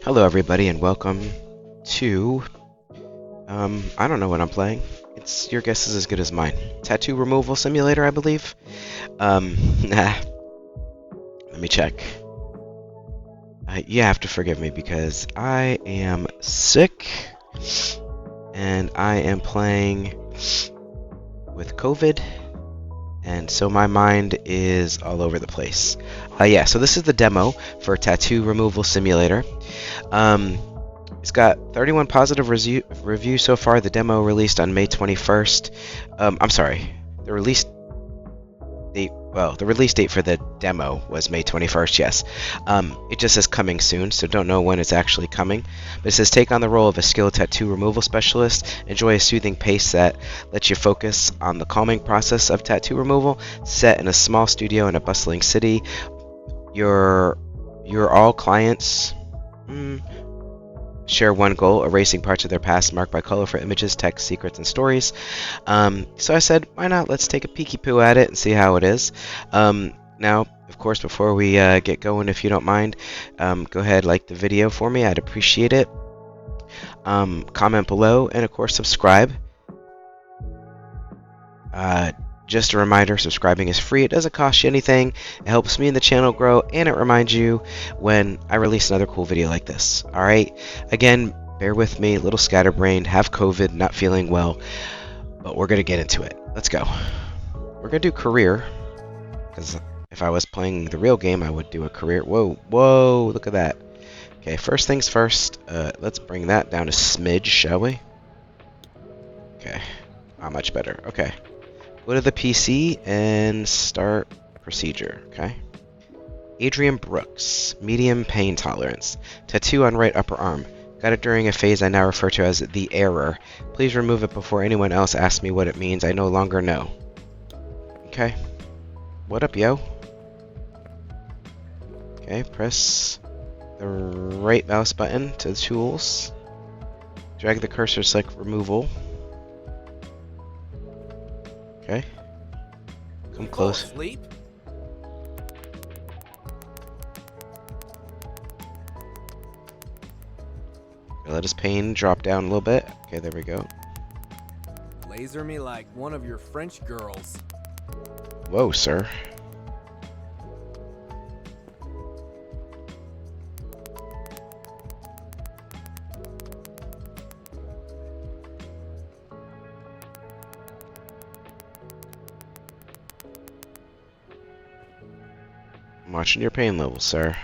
Hello everybody and welcome to I don't know what I'm playing. It's your guess is as good as mine. Tattoo removal simulator, I believe. Nah. Let me check. You have to forgive me because I am sick and I am playing with COVID, and so my mind is all over the place. Yeah, so this is the demo for Tattoo Removal Simulator. It's got 31 positive reviews so far. The demo released on May 21st. I'm sorry. The release date for the demo was May 21st, yes. It just says coming soon, so don't know when it's actually coming. But it says take on the role of a skilled tattoo removal specialist. Enjoy a soothing pace that lets you focus on the calming process of tattoo removal. Set in a small studio in a bustling city. Your all clients share one goal, erasing parts of their past marked by colorful images, text, secrets, and stories. So I said, why not? Let's take a peeky poo at it and see how it is. Now, of course, before we get going, if you don't mind, go ahead, like the video for me. I'd appreciate it. Comment below, and of course, subscribe. Just a reminder, subscribing is free. It doesn't cost you anything. It helps me and the channel grow, and it reminds you when I release another cool video like this. Alright? Again, bear with me, a little scatterbrained, have COVID, not feeling well, but we're going to get into it. Let's go. We're going to do career, because if I was playing the real game, I would do a career. Whoa, look at that. Okay, first things first, let's bring that down a smidge, shall we? Okay, not much better. Okay. Go to the PC and start procedure, okay? Adrian Brooks, medium pain tolerance. Tattoo on right upper arm. Got it during a phase I now refer to as the error. Please remove it before anyone else asks me what it means. I no longer know. Okay. What up, yo? Okay, press the right mouse button to the tools. Drag the cursor, select removal. Okay. Come close. Sleep? Let his pain drop down a little bit. Okay, there we go. Laser me like one of your French girls. Whoa, sir. I'm watching your pain levels, sir.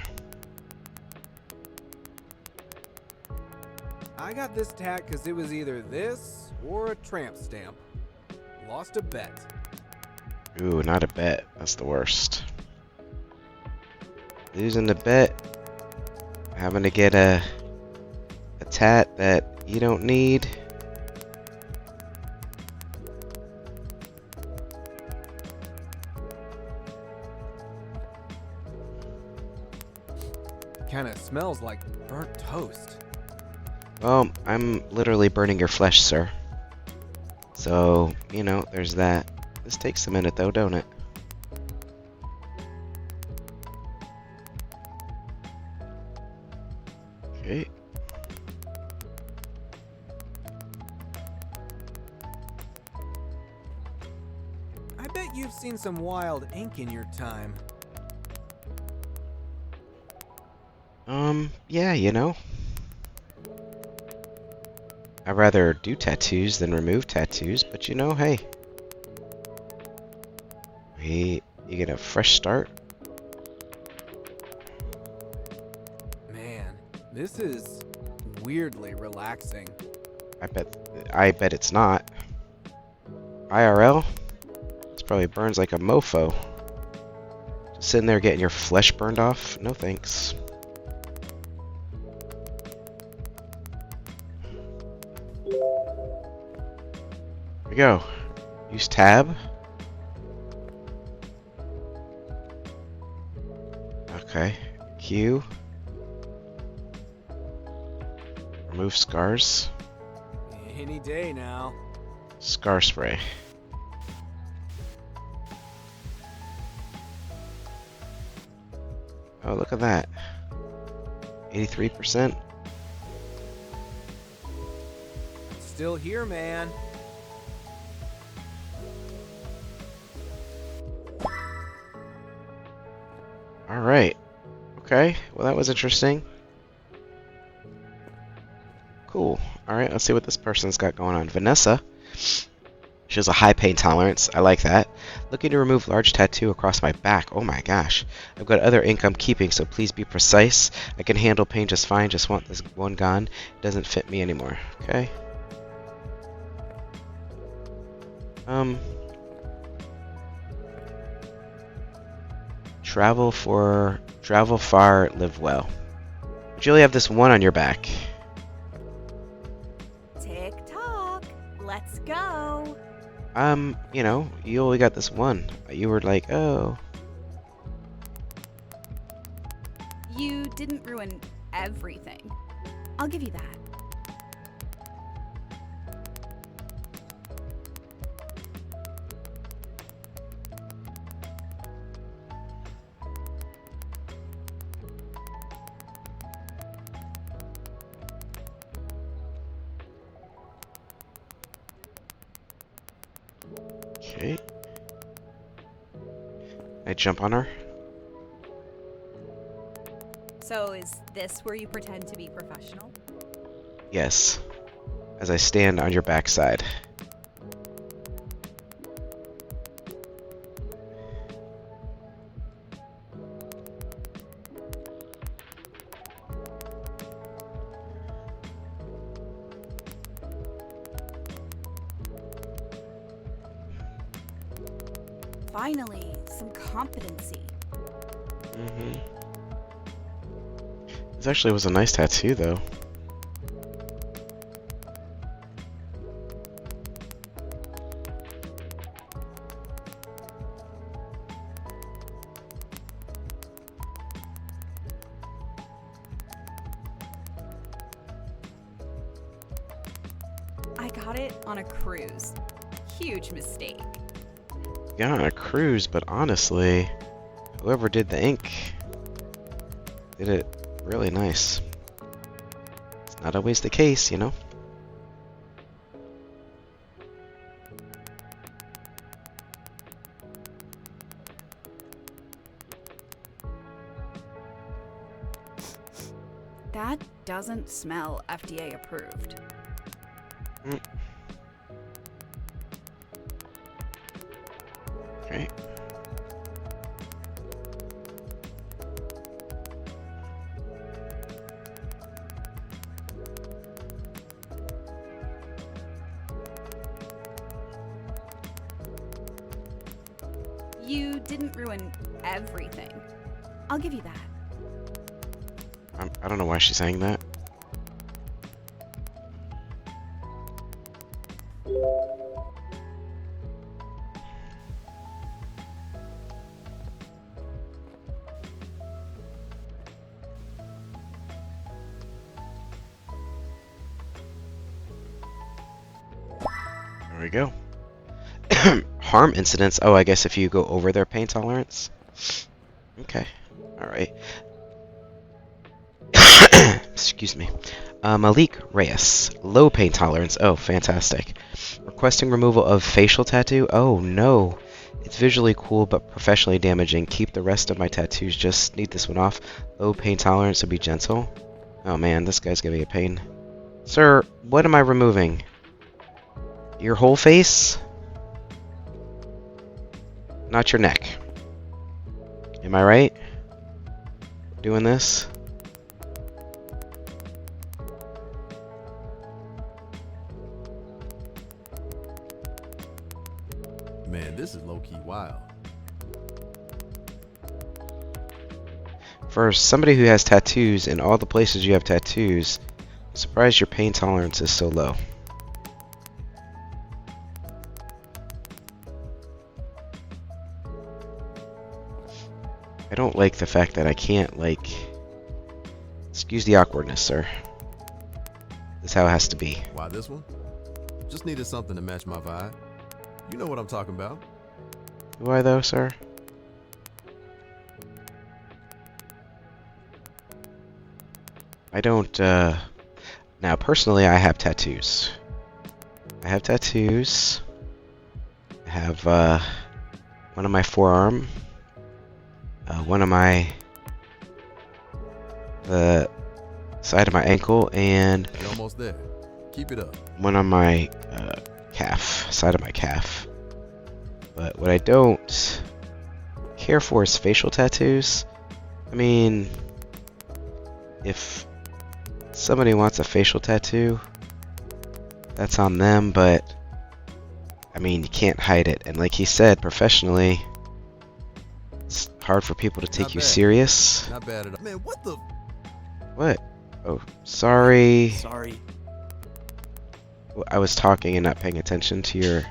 I got this tat because it was either this or a tramp stamp. Lost a bet. Ooh, not a bet. That's the worst. Losing the bet. Having to get a tat that you don't need. Kinda smells like burnt toast. Well, I'm literally burning your flesh, sir. So, you know, there's that. This takes a minute, though, don't it? Okay. I bet you've seen some wild ink in your time. Yeah, you know. I'd rather do tattoos than remove tattoos, but you know, hey. You get a fresh start. Man, this is weirdly relaxing. I bet it's not. IRL? This probably burns like a mofo. Just sitting there getting your flesh burned off? No thanks. Here we go. Use tab. Okay. Q. Remove scars. Any day now. Scar spray. Oh, look at that. 83%. Still here, man. Alright. Okay, well that was interesting. Cool. Alright, let's see what this person's got going on. Vanessa. She has a high pain tolerance. I like that. Looking to remove large tattoo across my back. Oh my gosh. I've got other ink I'm keeping, so please be precise. I can handle pain just fine. Just want this one gone. It doesn't fit me anymore. Okay. Travel far, live well. But you only have this one on your back. Tick tock. Let's go. You know, you only got this one. You were like, oh. You didn't ruin everything. I'll give you that. Okay. I jump on her. So is this where you pretend to be professional? Yes. As I stand on your backside. Finally, some competency. This actually was a nice tattoo, though. I got it on a cruise. Huge mistake. Yeah, on a cruise, but honestly, whoever did the ink did it really nice. It's not always the case, you know? That doesn't smell FDA approved. Okay. You didn't ruin everything. I'll give you that. I don't know why she's saying that. There we go. Harm incidents. Oh, I guess if you go over their pain tolerance. Okay. Alright. Excuse me. Malik Reyes. Low pain tolerance. Oh, fantastic. Requesting removal of facial tattoo. Oh, no. It's visually cool, but professionally damaging. Keep the rest of my tattoos. Just need this one off. Low pain tolerance, so be gentle. Oh, man. This guy's giving me a pain. Sir, what am I removing? Your whole face? Not your neck. Am I right? Doing this? Man, this is low-key wild. For somebody who has tattoos in all the places you have tattoos, I'm surprised your pain tolerance is so low. I don't like the fact that I can't, like... Excuse the awkwardness, sir. This is how it has to be. Why this one? Just needed something to match my vibe. You know what I'm talking about. Do I, though, sir? I don't, now personally I have tattoos. I have tattoos. I have, one on my forearm, one on the side of my ankle, and You're almost there. Keep it up. one on my calf, side of my calf. But what I don't care for is facial tattoos. I mean, if somebody wants a facial tattoo, that's on them, but I mean, you can't hide it. And like he said, professionally, it's hard for people to take Not you bad. serious. Not bad at all. Man, what the? What? Oh, sorry. Sorry. I was talking and not paying attention to your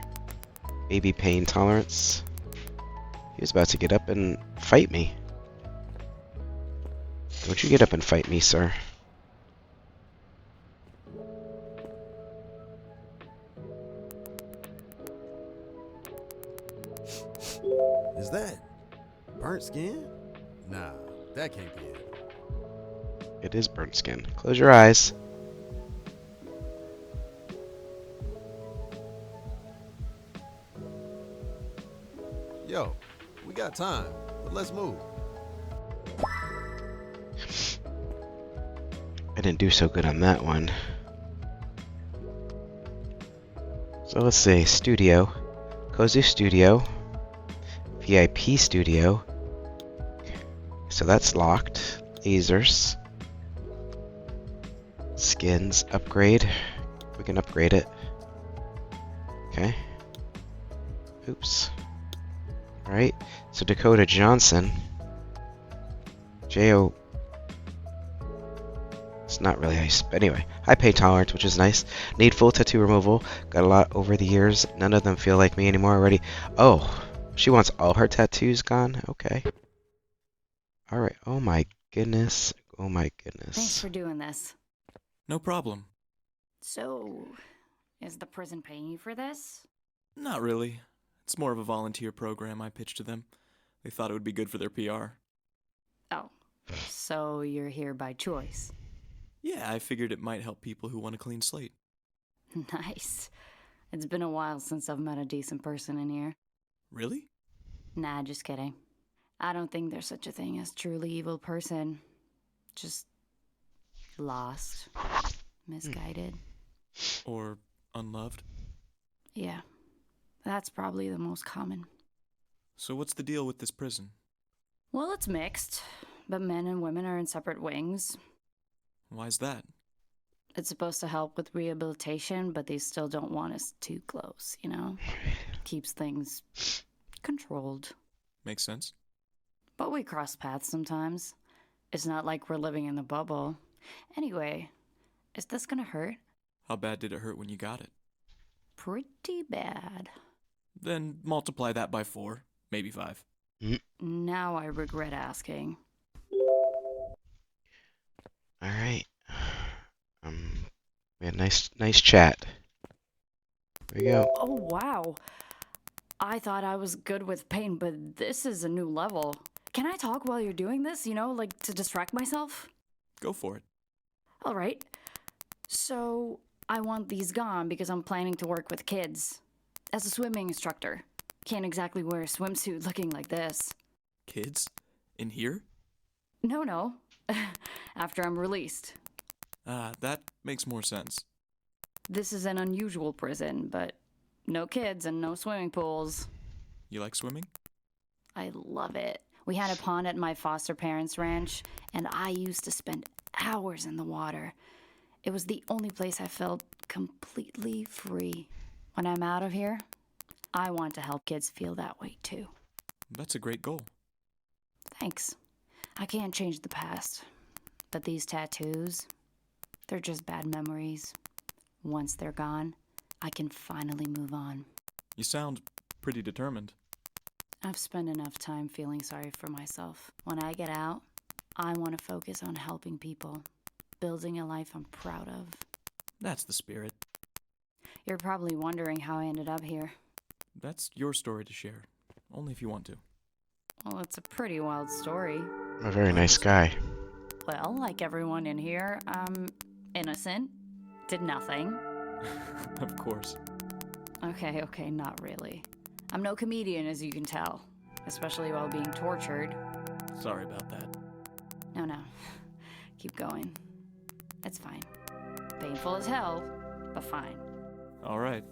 baby pain tolerance. He was about to get up and fight me. Don't you get up and fight me, sir. Is that burnt skin? Nah, that can't be it. It is burnt skin. Close your eyes. Yo, we got time, but let's move. I didn't do so good on that one. So let's see. Studio. Kozu Studio. VIP Studio. So that's locked. Lasers. Skins. Upgrade. We can upgrade it. Okay. Oops. Alright. So Dakota Johnson. J.O. It's not really ice, but anyway. High pain tolerance, which is nice. Need full tattoo removal. Got a lot over the years. None of them feel like me anymore already. Oh, she wants all her tattoos gone? Okay. Alright. Oh my goodness. Oh my goodness. Thanks for doing this. No problem. So, is the prison paying you for this? Not really. It's more of a volunteer program I pitched to them. They thought it would be good for their PR. Oh, so you're here by choice. Yeah, I figured it might help people who want a clean slate. Nice. It's been a while since I've met a decent person in here. Really? Nah, just kidding. I don't think there's such a thing as truly evil person. Just lost, misguided. Or unloved? Yeah, that's probably the most common. So what's the deal with this prison? Well, it's mixed, but men and women are in separate wings. Why's that? It's supposed to help with rehabilitation, but they still don't want us too close, you know? Keeps things controlled. Makes sense. But we cross paths sometimes. It's not like we're living in the bubble. Anyway, is this gonna hurt? How bad did it hurt when you got it? Pretty bad. Then multiply that by 4, maybe 5. Now I regret asking. Alright. We had nice chat. There we go. Oh, wow. I thought I was good with pain, but this is a new level. Can I talk while you're doing this, you know, like to distract myself? Go for it. All right. So, I want these gone because I'm planning to work with kids. As a swimming instructor. Can't exactly wear a swimsuit looking like this. Kids? In here? No. After I'm released. That makes more sense. This is an unusual prison, but no kids and no swimming pools. You like swimming? I love it. We had a pond at my foster parents' ranch, and I used to spend hours in the water. It was the only place I felt completely free. When I'm out of here, I want to help kids feel that way too. That's a great goal. Thanks. I can't change the past, but these tattoos, they're just bad memories. Once they're gone, I can finally move on. You sound pretty determined. I've spent enough time feeling sorry for myself. When I get out, I want to focus on helping people, building a life I'm proud of. That's the spirit. You're probably wondering how I ended up here. That's your story to share. Only if you want to. Well, it's a pretty wild story. I'm a very nice guy. Well, like everyone in here, I'm innocent. Did nothing. Of course. Okay, not really. I'm no comedian, as you can tell. Especially while being tortured. Sorry about that. No. Keep going. It's fine. Painful as hell, but fine. All right.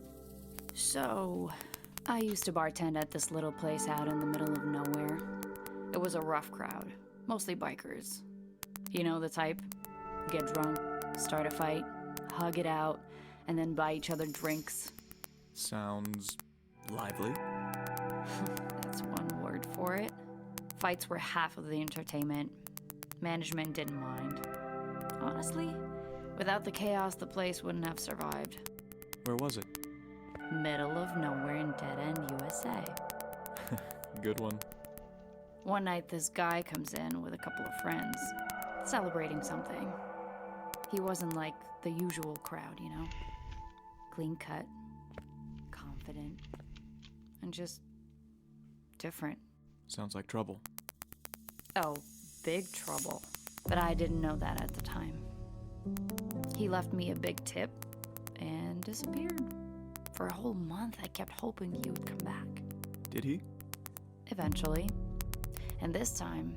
So, I used to bartend at this little place out in the middle of nowhere. It was a rough crowd, mostly bikers. You know the type? Get drunk, start a fight, hug it out, and then buy each other drinks. Sounds lively. That's one word for it. Fights were half of the entertainment. Management didn't mind. Honestly, without the chaos, the place wouldn't have survived. Where was it? Middle of nowhere in Dead End, USA. Good one. One night, this guy comes in with a couple of friends, celebrating something. He wasn't like the usual crowd, you know? Clean cut, confident, and just different. Sounds like trouble. Oh, big trouble. But I didn't know that at the time. He left me a big tip and disappeared. For a whole month, I kept hoping he would come back. Did he? Eventually. And this time,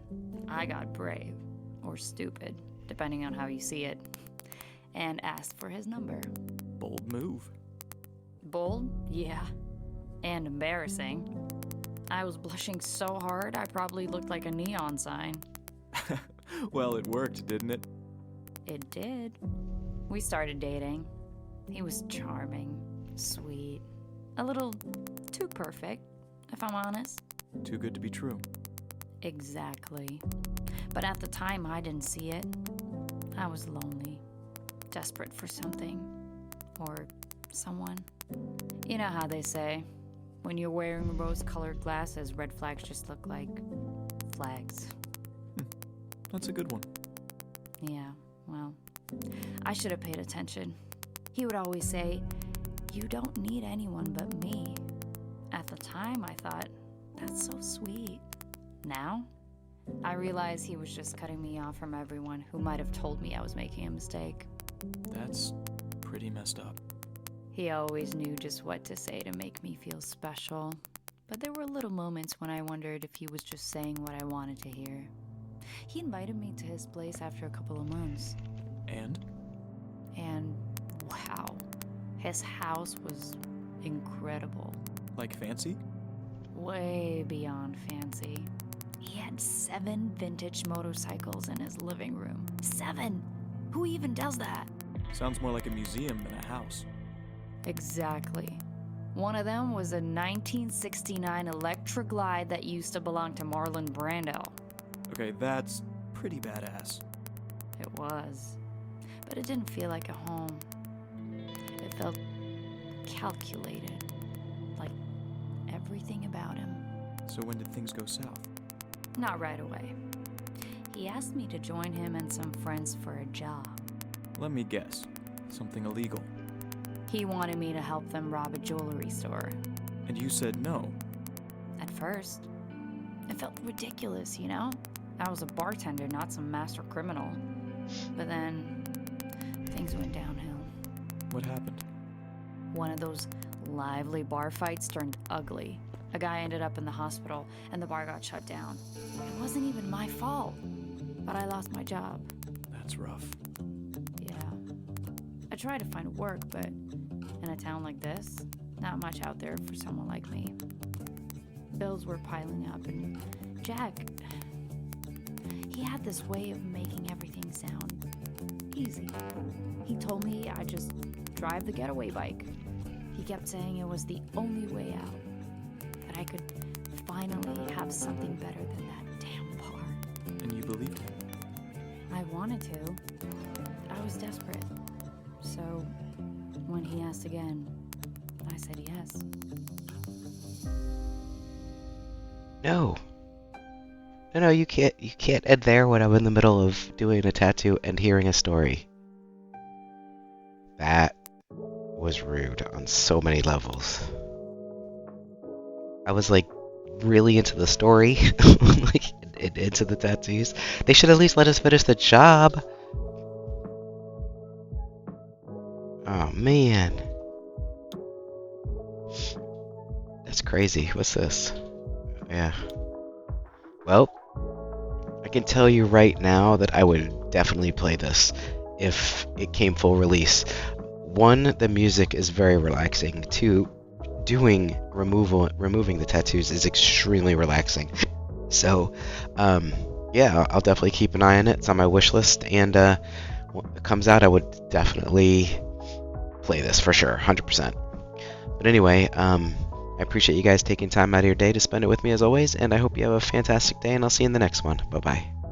I got brave, or stupid, depending on how you see it, and asked for his number. Bold move. Bold? Yeah. And embarrassing. I was blushing so hard, I probably looked like a neon sign. Well, it worked, didn't it? It did. We started dating. He was charming, sweet, a little too perfect, if I'm honest. Too good to be true. Exactly. But at the time, I didn't see it. I was lonely, desperate for something, or someone. You know how they say, when you're wearing rose-colored glasses, red flags just look like flags. That's a good one. Yeah, well, I should have paid attention. He would always say, "You don't need anyone but me." At the time, I thought, that's so sweet. Now, I realize he was just cutting me off from everyone who might have told me I was making a mistake. That's pretty messed up. He always knew just what to say to make me feel special. But there were little moments when I wondered if he was just saying what I wanted to hear. He invited me to his place after a couple of months. And? And wow, his house was incredible. Like fancy? Way beyond fancy. He had 7 vintage motorcycles in his living room. 7! Who even does that? Sounds more like a museum than a house. Exactly. One of them was a 1969 Electra Glide that used to belong to Marlon Brando. Okay, that's pretty badass. It was. But it didn't feel like a home. It felt calculated. Like everything about him. So when did things go south? Not right away. He asked me to join him and some friends for a job. Let me guess. Something illegal. He wanted me to help them rob a jewelry store. And you said no. At first, it felt ridiculous, you know? I was a bartender, not some master criminal. But then, things went downhill. What happened? One of those lively bar fights turned ugly. A guy ended up in the hospital, and the bar got shut down. It wasn't even my fault, but I lost my job. That's rough. Yeah. I tried to find work, but in a town like this, not much out there for someone like me. Bills were piling up, and Jack, he had this way of making everything sound easy. He told me I just drive the getaway bike. He kept saying it was the only way out, that I could finally have something better than that damn bar. And you believed him? I wanted to. I was desperate. So, when he asked again, I said yes. No. No, you can't end there when I'm in the middle of doing a tattoo and hearing a story. That was rude on so many levels. I was like really into the story, like into the tattoos. They should at least let us finish the job. Oh man. That's crazy. What's this? Yeah. Well, I can tell you right now that I would definitely play this if it came full release. One, the music is very relaxing. Two, removing the tattoos is extremely relaxing. So, yeah, I'll definitely keep an eye on it. It's on my wish list, and when it comes out, I would definitely play this for sure, 100%. But anyway, I appreciate you guys taking time out of your day to spend it with me as always, and I hope you have a fantastic day, and I'll see you in the next one. Bye-bye.